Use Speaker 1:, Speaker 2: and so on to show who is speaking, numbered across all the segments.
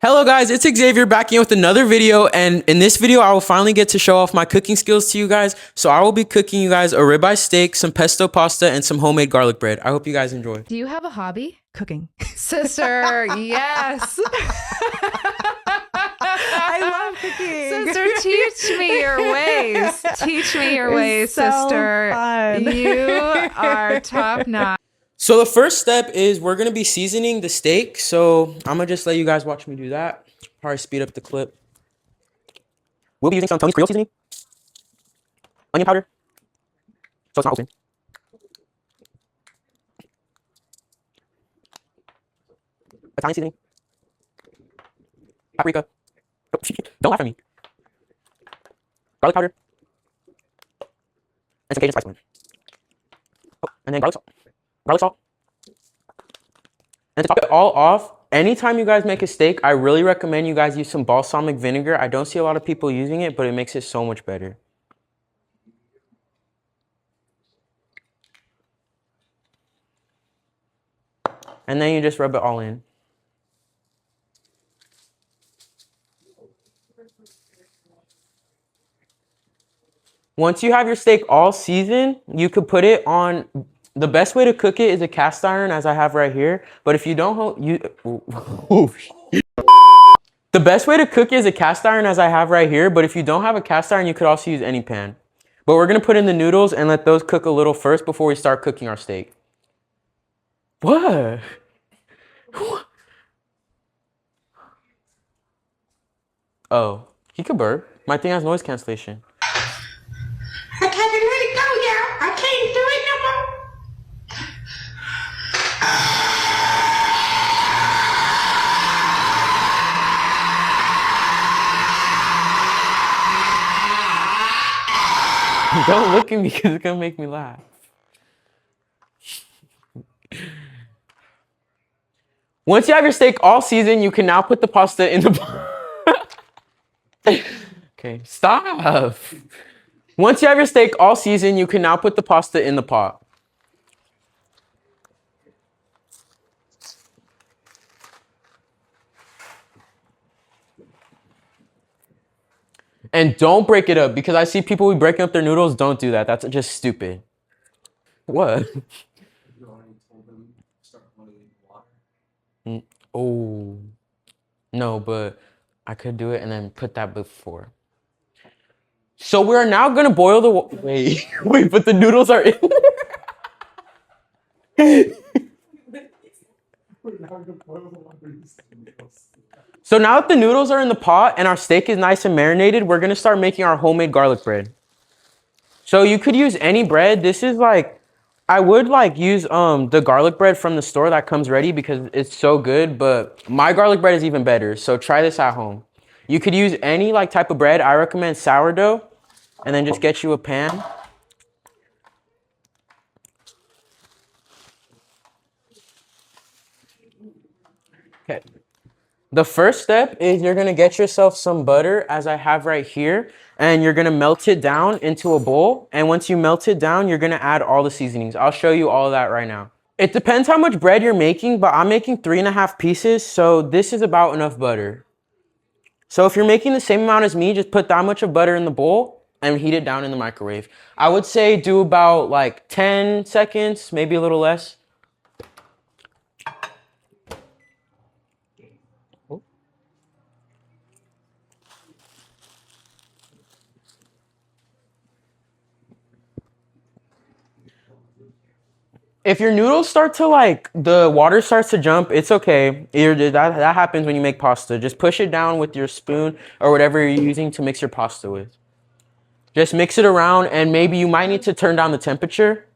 Speaker 1: Hello guys, it's Xavier back in with another video, and in this video I will finally get to show off my cooking skills to you guys. So I will be cooking you guys a ribeye steak, some pesto pasta, and some homemade garlic bread. I hope you guys enjoy.
Speaker 2: Do you have a hobby?
Speaker 3: Cooking.
Speaker 2: Sister, yes.
Speaker 3: I love cooking.
Speaker 2: Sister, teach me your ways. Teach me your ways,
Speaker 3: so
Speaker 2: sister.
Speaker 3: fun.
Speaker 2: You are top notch.
Speaker 1: So the first step is we're gonna be seasoning the steak. So I'm gonna just let you guys watch me do that. Probably speed up the clip. We'll be using some Tony's Creole seasoning, onion powder, so it's not open. Italian seasoning, paprika. Oh, don't laugh at me. Garlic powder, and some Cajun spice blend. Oh, and then garlic salt. Garlic salt. And to top it all off, anytime you guys make a steak, I really recommend you guys use some balsamic vinegar. I don't see a lot of people using it, but it makes it so much better. And then you just rub it all in. Once you have your steak all seasoned, you could put it on. The best way to cook it is a cast iron, as I have right here. But if you don't, the best way to cook it is a cast iron, as I have right here. But if you don't have a cast iron, you could also use any pan. But we're gonna put in the noodles and let those cook a little first before we start cooking our steak. What? Oh, he could burp. My thing has noise cancellation.
Speaker 4: I got to let it go, y'all. I can't do it no more.
Speaker 1: Don't look at me because it's gonna make me laugh. Once you have your steak all seasoned, you can now put the pasta in the pot. Okay, stop. Once you have your steak all seasoned, you can now put the pasta in the pot. And don't break it up, because I see people who breaking up their noodles. Don't do that. That's just stupid. What?
Speaker 5: You already told them to start boiling water.
Speaker 1: Oh. No, but I could do it and then put that before. So we're now gonna boil the wait, but the noodles are in there. So now that the noodles are in the pot and our steak is nice and marinated, we're gonna start making our homemade garlic bread. So you could use any bread. This is like, I would like use the garlic bread from the store that comes ready because it's so good, but my garlic bread is even better. So try this at home. You could use any like type of bread. I recommend sourdough, and then just get you a pan. Okay. The first step is you're gonna get yourself some butter, as I have right here, and you're gonna melt it down into a bowl. And once you melt it down, you're gonna add all the seasonings. I'll show you all of that right now. It depends how much bread you're making, but I'm making 3.5 pieces, so this is about enough butter. So if you're making the same amount as me, just put that much of butter in the bowl and heat it down in the microwave. I would say do about like 10 seconds, maybe a little less. If your noodles start to like, the water starts to jump, it's okay. That happens when you make pasta. Just push it down with your spoon or whatever you're using to mix your pasta with. Just mix it around, and maybe you might need to turn down the temperature.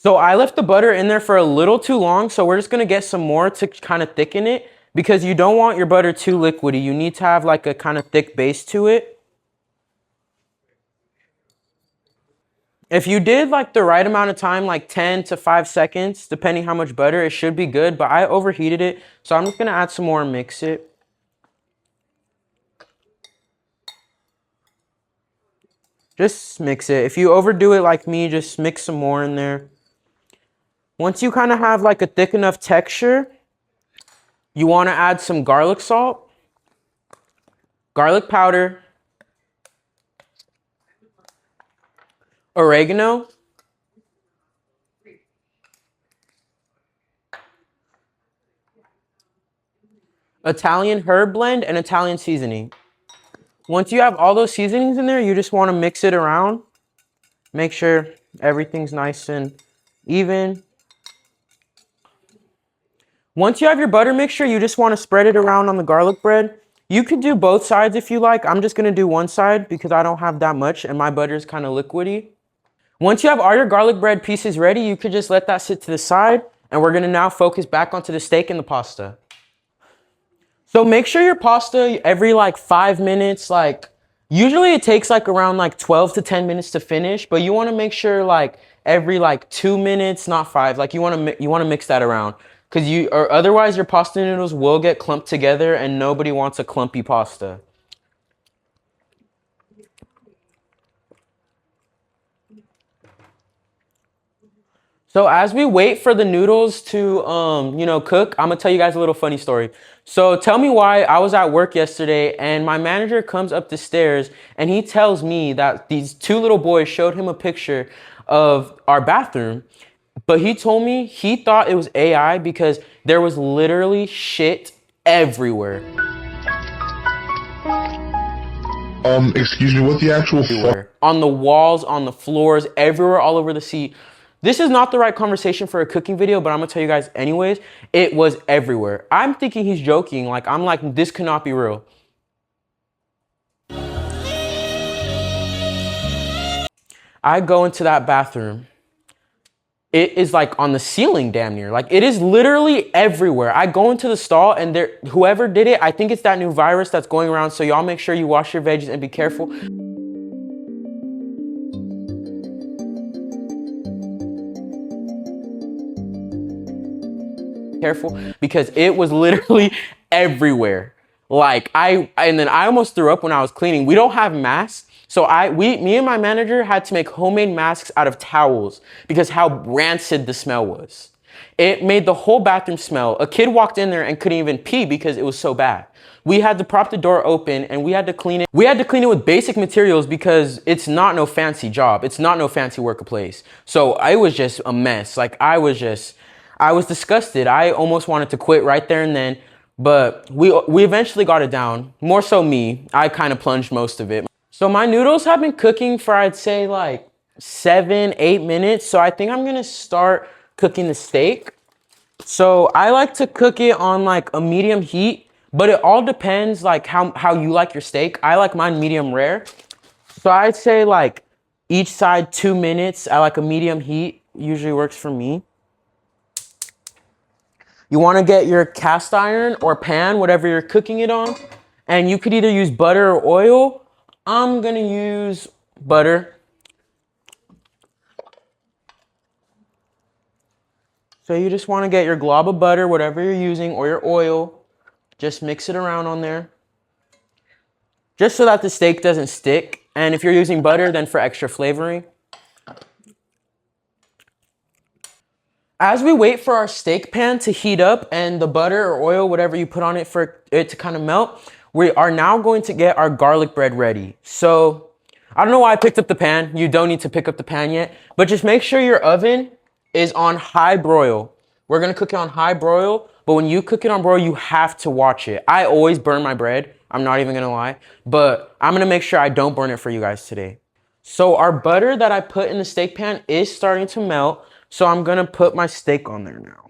Speaker 1: So I left the butter in there for a little too long, so we're just gonna get some more to kind of thicken it, because you don't want your butter too liquidy. You need to have like a kind of thick base to it. If you did like the right amount of time, like 10 to 5 seconds, depending how much butter, it should be good. But I overheated it, so I'm just gonna add some more and mix it. Just mix it. If you overdo it like me, just mix some more in there. Once you kind of have like a thick enough texture, you want to add some garlic salt, garlic powder, oregano, Italian herb blend, and Italian seasoning. Once you have all those seasonings in there, you just want to mix it around. Make sure everything's nice and even. Once you have your butter mixture, you just want to spread it around on the garlic bread. You could do both sides if you like. I'm just going to do one side because I don't have that much and my butter is kind of liquidy. Once you have all your garlic bread pieces ready, you could just let that sit to the side, and we're going to now focus back onto the steak and the pasta. So make sure your pasta every like 5 minutes, like usually it takes like around like 12 to 10 minutes to finish, but you want to make sure like every like 2 minutes, not 5. Like you want to mix that around cuz or otherwise your pasta noodles will get clumped together and nobody wants a clumpy pasta. So as we wait for the noodles to, cook, I'm gonna tell you guys a little funny story. So tell me why I was at work yesterday and my manager comes up the stairs and he tells me that these two little boys showed him a picture of our bathroom, but he told me he thought it was AI because there was literally shit everywhere.
Speaker 6: Excuse me, what the actual fuck?
Speaker 1: On the walls, on the floors, everywhere, all over the seat. This is not the right conversation for a cooking video, but I'm gonna tell you guys anyways. It was everywhere. I'm thinking he's joking. Like, I'm like, this cannot be real. I go into that bathroom. It is like on the ceiling damn near. Like it is literally everywhere. I go into the stall and whoever did it, I think it's that new virus that's going around. So y'all make sure you wash your veggies and be careful. Careful because it was literally everywhere. Like and then I almost threw up when I was cleaning. We don't have masks. So me and my manager had to make homemade masks out of towels because how rancid the smell was. It made the whole bathroom smell. A kid walked in there and couldn't even pee because it was so bad. We had to prop the door open and we had to clean it. We had to clean it with basic materials because it's not no fancy job. It's not no fancy workplace. So it was just a mess. Like I was disgusted. I almost wanted to quit right there and then, but we eventually got it down. More so me. I kind of plunged most of it. So my noodles have been cooking for, I'd say like 7-8 minutes. So I think I'm gonna start cooking the steak. So I like to cook it on like a medium heat, but it all depends like how you like your steak. I like mine medium rare. So I'd say like each side 2 minutes at like a medium heat usually works for me. You want to get your cast iron or pan, whatever you're cooking it on, and you could either use butter or oil. I'm gonna use butter. So you just want to get your glob of butter, whatever you're using, or your oil. Just mix it around on there. Just so that the steak doesn't stick. And if you're using butter, then for extra flavoring. As we wait for our steak pan to heat up and the butter or oil, whatever you put on it for it to kind of melt, we are now going to get our garlic bread ready. So I don't know why I picked up the pan. You don't need to pick up the pan yet, but just make sure your oven is on high broil. We're gonna cook it on high broil, but when you cook it on broil, you have to watch it. I always burn my bread. I'm not even gonna lie, but I'm gonna make sure I don't burn it for you guys today. So our butter that I put in the steak pan is starting to melt. So I'm gonna put my steak on there now.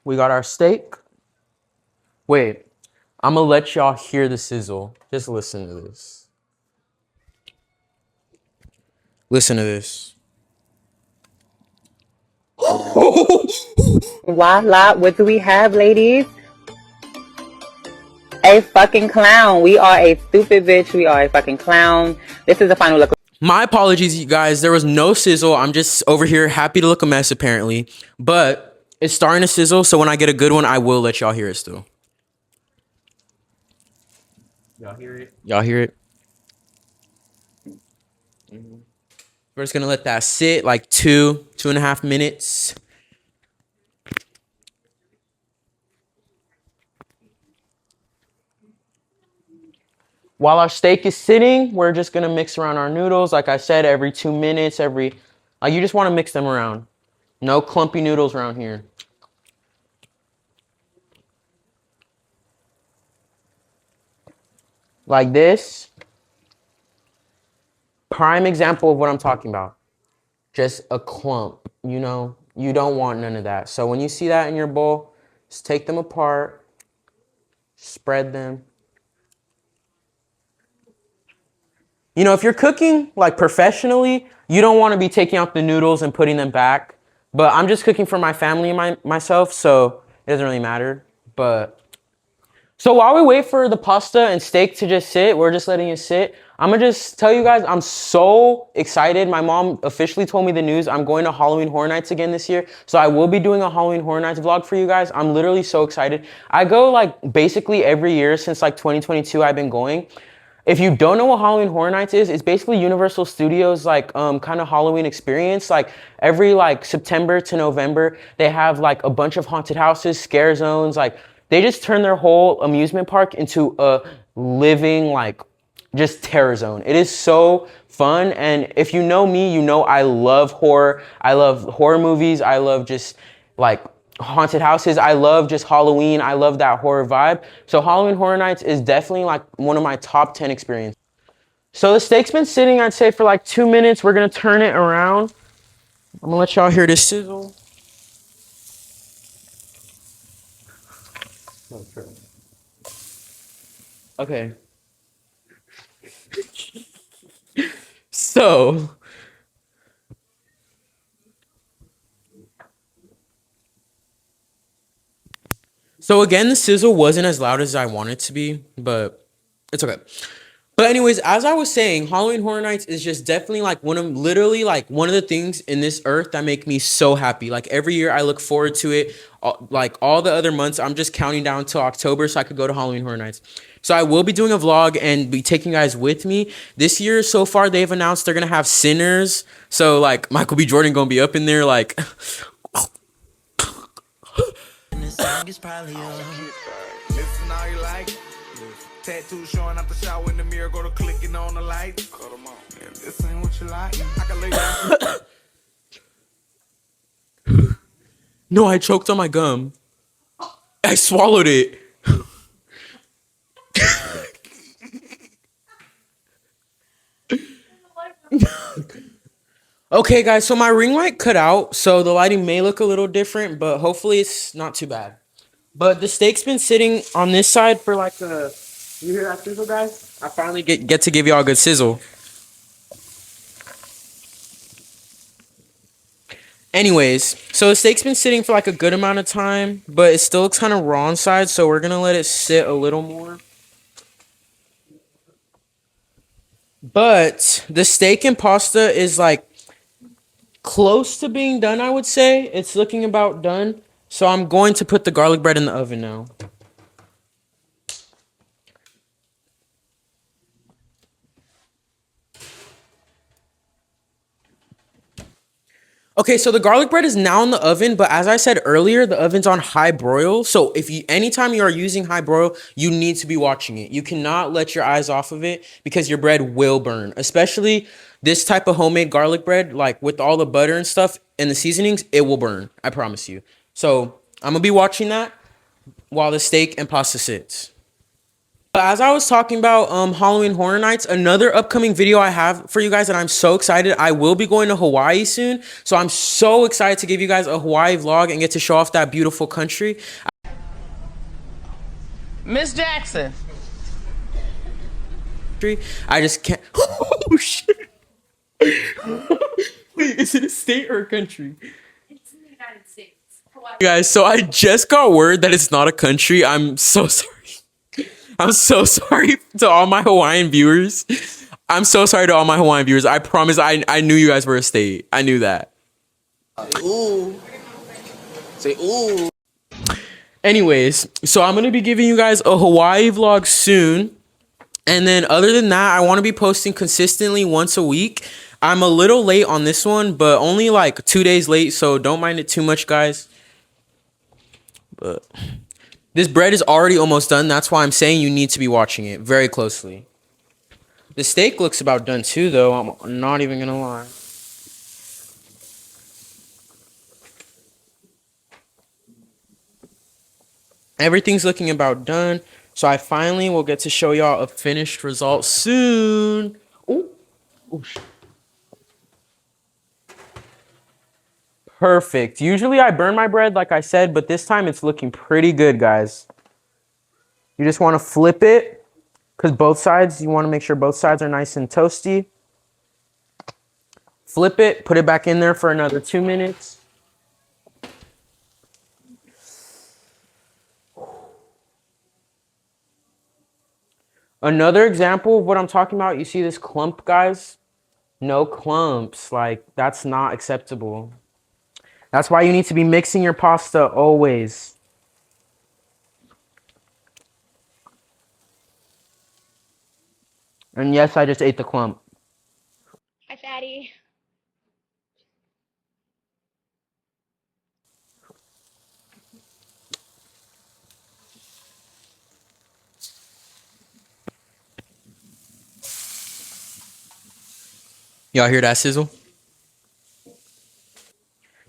Speaker 1: We got our steak. Wait, I'm gonna let y'all hear the sizzle. Just listen to this. Listen to this.
Speaker 7: Voila, what do we have, ladies? A fucking clown. We are a stupid bitch. We are a fucking clown. This is the final look.
Speaker 1: My apologies, you guys. There was no sizzle. I'm just over here happy to look a mess, apparently. But it's starting to sizzle, so when I get a good one, I will let y'all hear it still. Y'all hear it? Y'all hear it? We're just gonna let that sit like 2.5 minutes. While our steak is sitting, we're just gonna mix around our noodles. Like I said, every 2 minutes, like you just wanna mix them around. No clumpy noodles around here. Like this. Prime example of what I'm talking about. Just a clump, you know? You don't want none of that. So when you see that in your bowl, just take them apart, spread them. You know, if you're cooking like professionally, you don't want to be taking out the noodles and putting them back. But I'm just cooking for my family and myself, so it doesn't really matter. But so while we wait for the pasta and steak to just sit, we're just letting it sit. I'm gonna just tell you guys, I'm so excited. My mom officially told me the news. I'm going to Halloween Horror Nights again this year. So I will be doing a Halloween Horror Nights vlog for you guys. I'm literally so excited. I go like basically every year since like 2022 I've been going. If you don't know what Halloween Horror Nights is, it's basically Universal Studios like kind of Halloween experience. Like every like September to November, they have like a bunch of haunted houses, scare zones. Like they just turn their whole amusement park into a living like just terror zone. It is so fun. And if you know me, you know I love horror. I love horror movies. I love just like haunted houses. I love just Halloween. I love that horror vibe. So Halloween Horror Nights is definitely like one of my top 10 experiences. So the steak's been sitting, I'd say, for like 2 minutes. We're gonna turn it around. I'm gonna let y'all hear this sizzle. Okay. So again, the sizzle wasn't as loud as I wanted it to be, but it's okay. But anyways, as I was saying, Halloween Horror Nights is just definitely like one of the things in this earth that make me so happy. Like every year I look forward to it. Like all the other months, I'm just counting down till October so I could go to Halloween Horror Nights. So I will be doing a vlog and be taking you guys with me. This year so far, they've announced they're gonna have Sinners. So like Michael B. Jordan gonna be up in there like
Speaker 8: Listen all you like. Tattoo showing up the shower in the mirror, go to clicking on the light. Cut them on. If this ain't what you like, I can lay down.
Speaker 1: No, I choked on my gum. I swallowed it. Okay, guys, so my ring light cut out, so the lighting may look a little different, but hopefully it's not too bad. But the steak's been sitting on this side for like a... You hear that sizzle, guys? I finally get to give y'all a good sizzle. Anyways, so the steak's been sitting for like a good amount of time, but it still looks kind of raw inside, so we're gonna let it sit a little more. But the steak and pasta is like close to being done, I would say. It's looking about done. So I'm going to put the garlic bread in the oven now. Okay, so the garlic bread is now in the oven, but as I said earlier, the oven's on high broil. So anytime you are using high broil, you need to be watching it. You cannot let your eyes off of it because your bread will burn, especially this type of homemade garlic bread, like with all the butter and stuff and the seasonings, it will burn. I promise you. So I'm gonna be watching that while the steak and pasta sits. As I was talking about Halloween Horror Nights, another upcoming video I have for you guys that I'm so excited. I will be going to Hawaii soon. So I'm so excited to give you guys a Hawaii vlog and get to show off that beautiful country.
Speaker 3: Miss Jackson.
Speaker 1: I just can't. Oh, shit. Wait, is it a state or a country? Guys, so I just got word that it's not a country. I'm so sorry. I'm so sorry to all my Hawaiian viewers. I'm so sorry to all my Hawaiian viewers. I promise I knew you guys were a state. I knew that.
Speaker 9: Ooh. Say ooh.
Speaker 1: Anyways, so I'm going to be giving you guys a Hawaii vlog soon. And then other than that, I want to be posting consistently once a week. I'm a little late on this one, but only like 2 days late, so don't mind it too much, guys. But this bread is already almost done. That's why I'm saying you need to be watching it very closely. The steak looks about done too, though. I'm not even going to lie. Everything's looking about done. So I finally will get to show y'all a finished result soon. Ooh. Ooh. Perfect. Usually I burn my bread, like I said, but this time it's looking pretty good, guys. You just want to flip it because both sides, you want to make sure both sides are nice and toasty. Flip it, put it back in there for another 2 minutes. Another example of what I'm talking about, you see this clump, guys? No clumps. Like, that's not acceptable. That's why you need to be mixing your pasta always. And yes, I just ate the clump.
Speaker 10: Hi, fatty.
Speaker 1: Y'all hear that sizzle?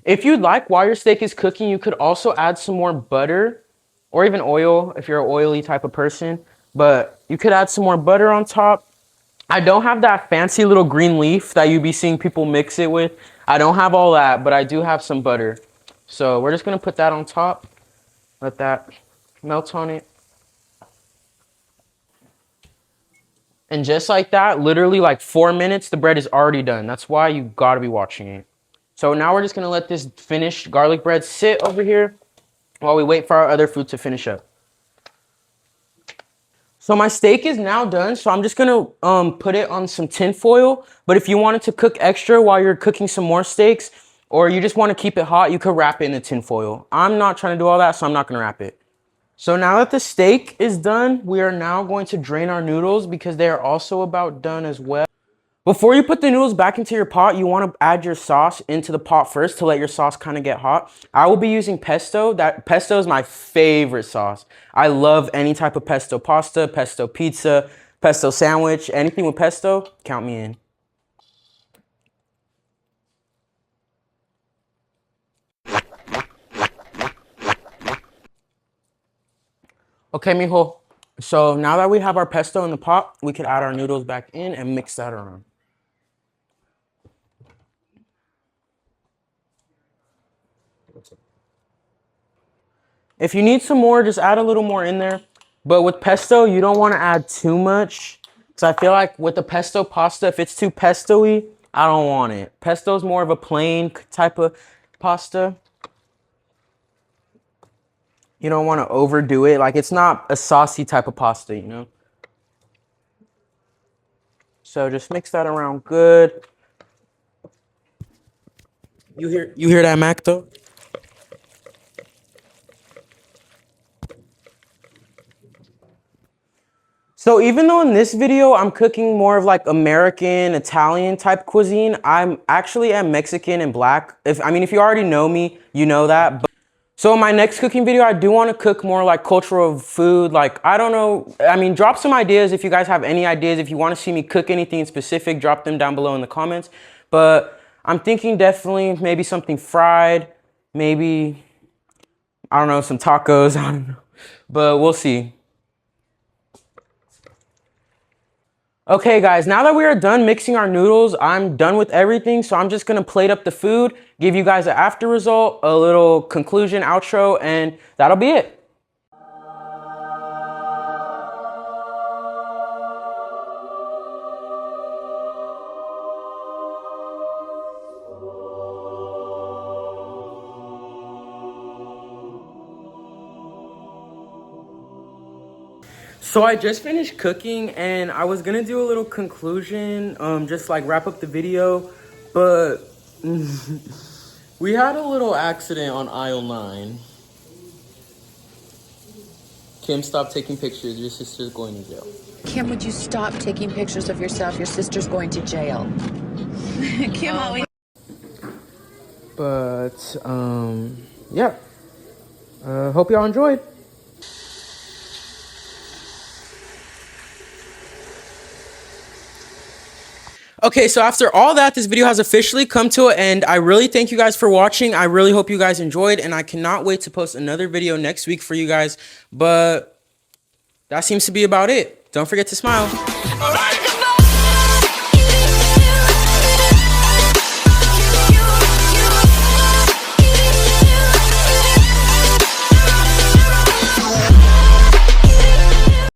Speaker 1: If you'd like, while your steak is cooking, you could also add some more butter or even oil if you're an oily type of person. But you could add some more butter on top. I don't have that fancy little green leaf that you be seeing people mix it with. I don't have all that, but I do have some butter. So we're just going to put that on top. Let that melt on it. And just like that, literally like 4 minutes, the bread is already done. That's why you got to be watching it. So now we're just going to let this finished garlic bread sit over here while we wait for our other food to finish up. So my steak is now done, so I'm just gonna put it on some tin foil. But if you wanted to cook extra while you're cooking some more steaks, or you just want to keep it hot, you could wrap it in the tin foil. I'm not trying to do all that, so I'm not gonna wrap it. So now that the steak is done, we are now going to drain our noodles because they are also about done as well. Before you put the noodles back into your pot, you want to add your sauce into the pot first to let your sauce kind of get hot. I will be using pesto. That pesto is my favorite sauce. I love any type of pesto pasta, pesto pizza, pesto sandwich, anything with pesto, count me in. Okay, mijo. So now that we have our pesto in the pot, we can add our noodles back in and mix that around. If you need some more, just add a little more in there. But with pesto, you don't want to add too much. Because I feel like with the pesto pasta, if it's too pesto-y, I don't want it. Pesto is more of a plain type of pasta. You don't want to overdo it. Like, it's not a saucy type of pasta, you know? So just mix that around good. You hear that, Mac, though? So even though in this video I'm cooking more of like American, Italian type cuisine, I'm actually am Mexican and black. If you already know me, you know that. So in my next cooking video, I do want to cook more like cultural food. Like, I don't know. Drop some ideas if you guys have any ideas. If you want to see me cook anything specific, drop them down below in the comments. But I'm thinking definitely maybe something fried. Maybe, I don't know, some tacos. I don't know. But we'll see. Okay guys, now that we are done mixing our noodles, I'm done with everything. So I'm just gonna plate up the food, give you guys an after result, a little conclusion, outro, and that'll be it. So I just finished cooking and I was gonna do a little conclusion, just like wrap up the video, but we had a little accident on aisle 9. Kim, stop taking pictures. Your sister's going to jail.
Speaker 11: Kim, would you stop taking pictures of yourself? Your sister's going to jail. Kim, always.
Speaker 1: But, yeah. Hope y'all enjoyed. Okay, so after all that, this video has officially come to an end. I really thank you guys for watching. I really hope you guys enjoyed, and I cannot wait to post another video next week for you guys. But that seems to be about it. Don't forget to smile.